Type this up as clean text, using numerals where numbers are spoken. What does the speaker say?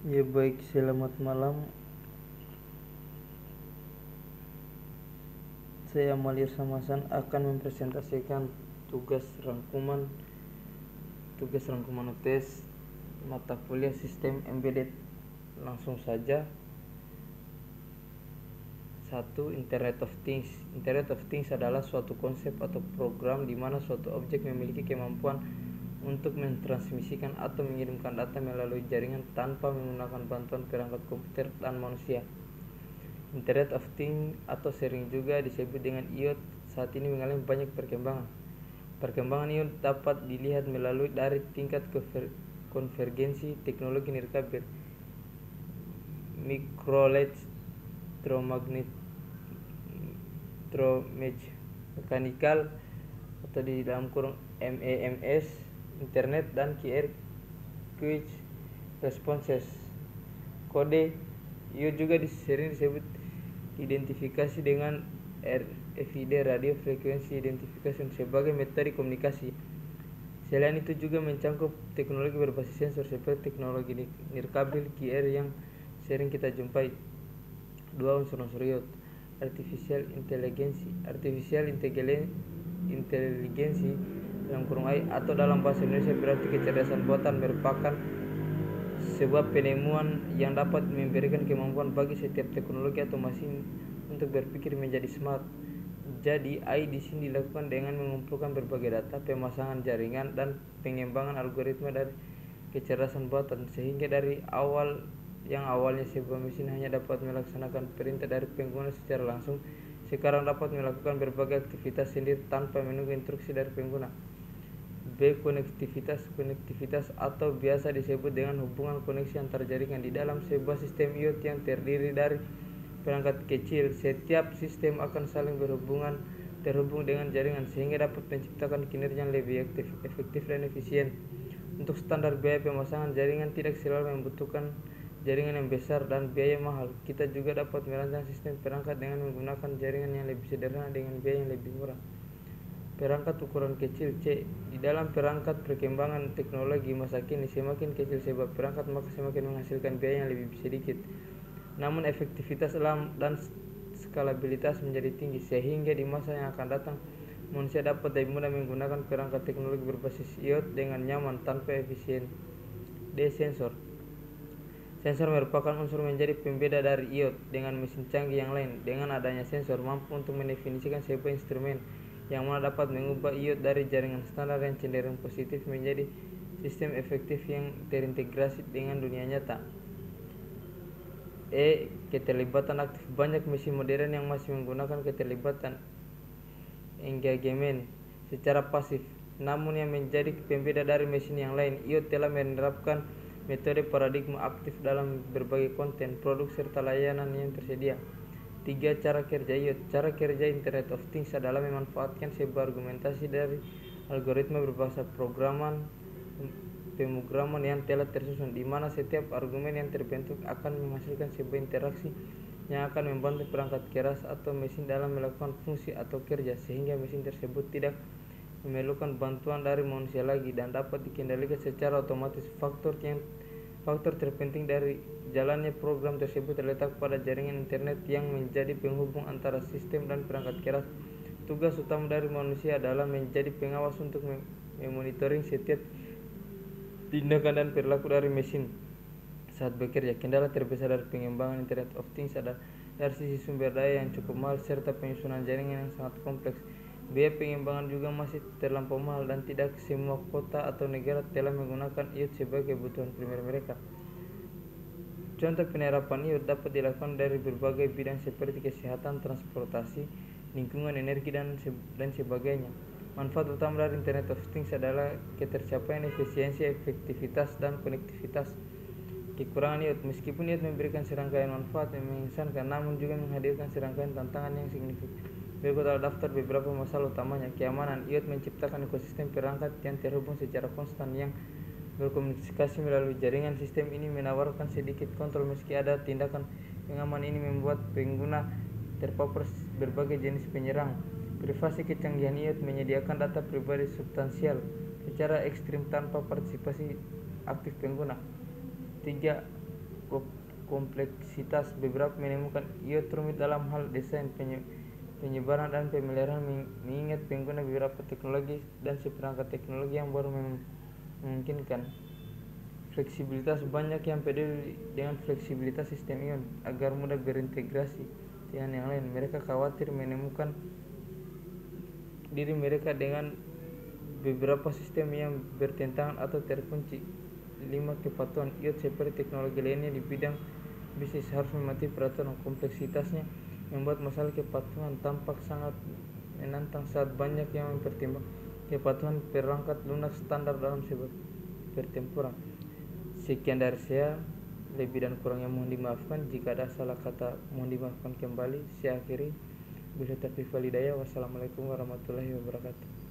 Ya baik, selamat malam. Saya Malir Samasan akan mempresentasikan tugas rangkuman UTS mata kuliah Sistem Embedded. Langsung saja. 1. Internet of Things. Internet of Things adalah suatu konsep atau program di mana suatu objek memiliki kemampuan untuk mentransmisikan atau mengirimkan data melalui jaringan tanpa menggunakan bantuan perangkat komputer dan manusia. Internet of Things atau sering juga disebut dengan IoT saat ini mengalami banyak perkembangan. Perkembangan IoT dapat dilihat melalui dari tingkat konvergensi teknologi nirkabel, mechanical atau di dalam kurung MEMS, internet dan QR quick responses. Kode IoT juga sering disebut identifikasi dengan RFID, radio frequency identification, sebagai metode komunikasi. Selain itu juga mencakup teknologi berbasis sensor seperti teknologi nirkabel QR yang sering kita jumpai. 2. Unsur-unsur IoT. Artificial intelligence dalam kurung AI atau dalam bahasa Indonesia berarti kecerdasan buatan, merupakan sebuah penemuan yang dapat memberikan kemampuan bagi setiap teknologi atau mesin untuk berpikir menjadi smart. Jadi AI di sini dilakukan dengan mengumpulkan berbagai data, pemasangan jaringan dan pengembangan algoritma dari kecerdasan buatan, sehingga dari awalnya sebuah mesin hanya dapat melaksanakan perintah dari pengguna secara langsung, sekarang dapat melakukan berbagai aktivitas sendiri tanpa menunggu instruksi dari pengguna. B. Konektivitas atau biasa disebut dengan hubungan koneksi antar jaringan. Di dalam sebuah sistem IoT yang terdiri dari perangkat kecil, setiap sistem akan saling terhubung dengan jaringan sehingga dapat menciptakan kinerja yang lebih efektif dan efisien. Untuk standar biaya pemasangan jaringan tidak selalu membutuhkan jaringan yang besar dan biaya mahal. Kita juga dapat merancang sistem perangkat dengan menggunakan jaringan yang lebih sederhana dengan biaya yang lebih murah. Perangkat ukuran kecil C. Di dalam perangkat, perkembangan teknologi masa kini semakin kecil sebab perangkat maka semakin menghasilkan biaya yang lebih sedikit, namun efektivitas dan skalabilitas menjadi tinggi, sehingga di masa yang akan datang manusia dapat lebih mudah menggunakan perangkat teknologi berbasis IoT dengan nyaman tanpa efisien. D. Sensor merupakan unsur menjadi pembeda dari IoT dengan mesin canggih yang lain. Dengan adanya sensor mampu untuk mendefinisikan sebuah instrumen yang mana dapat mengubah IoT dari jaringan standar yang cenderung positif menjadi sistem efektif yang terintegrasi dengan dunia nyata. E. Keterlibatan aktif. Banyak mesin modern yang masih menggunakan keterlibatan engagement secara pasif, namun yang menjadi pembeda dari mesin yang lain. IoT telah menerapkan metode paradigma aktif dalam berbagai konten, produk serta layanan yang tersedia. 3. Cara kerja IoT. Cara kerja Internet of Things adalah memanfaatkan sebuah argumentasi dari algoritma berbahasa pemrograman yang telah tersusun, di mana setiap argumen yang terbentuk akan menghasilkan sebuah interaksi yang akan membantu perangkat keras atau mesin dalam melakukan fungsi atau kerja, sehingga mesin tersebut tidak memerlukan bantuan dari manusia lagi dan dapat dikendalikan secara otomatis. Faktor terpenting dari jalannya program tersebut terletak pada jaringan internet yang menjadi penghubung antara sistem dan perangkat keras. Tugas utama dari manusia adalah menjadi pengawas untuk memonitoring setiap tindakan dan perilaku dari mesin saat bekerja. Kendala terbesar dari pengembangan Internet of Things adalah dari sisi sumber daya yang cukup mahal serta penyusunan jaringan yang sangat kompleks. Biaya pengembangan juga masih terlampau mahal dan tidak semua kota atau negara telah menggunakan IoT sebagai kebutuhan primer mereka. Contoh penerapan IoT dapat dilakukan dari berbagai bidang seperti kesehatan, transportasi, lingkungan, energi, dan sebagainya. Manfaat utama dari Internet of Things adalah ketercapaian efisiensi, efektivitas, dan konektivitas. Kekurangan IoT. Meskipun IoT memberikan serangkaian manfaat yang mengesankan, namun juga menghadirkan serangkaian tantangan yang signifikan. Berikut adalah daftar beberapa masalah utamanya. Keamanan. IoT menciptakan ekosistem perangkat yang terhubung secara konstan yang berkomunikasi melalui jaringan. Sistem ini menawarkan sedikit kontrol meski ada tindakan pengaman. Ini membuat pengguna terpapar berbagai jenis penyerang. Privasi. Kecanggihan IoT menyediakan data pribadi substansial secara ekstrim tanpa partisipasi aktif pengguna. 3. kompleksitas. Beberapa menemukan ia rumit dalam hal desain, penyebaran dan pemeliharaan, mengingat pengguna beberapa teknologi dan seperangkat teknologi yang baru memungkinkan fleksibilitas. Banyak yang peduli dengan fleksibilitas sistem ion agar mudah berintegrasi dengan yang lain. Mereka khawatir menemukan diri mereka dengan beberapa sistem yang bertentangan atau terkunci. 5. Kepatuhan IoT seperti teknologi lainnya di bidang bisnis harus mematuhi peraturan. Kompleksitasnya membuat masalah kepatuhan tampak sangat menantang saat banyak yang mempertimbangkan kepatuhan perangkat lunak standar dalam sebuah pertempuran. Sekian dari saya, lebih dan kurangnya mohon dimaafkan. Jika ada salah kata mohon dimaafkan kembali. Saya akhiri. Bila taufiq wal hidayah. Wassalamualaikum warahmatullahi wabarakatuh.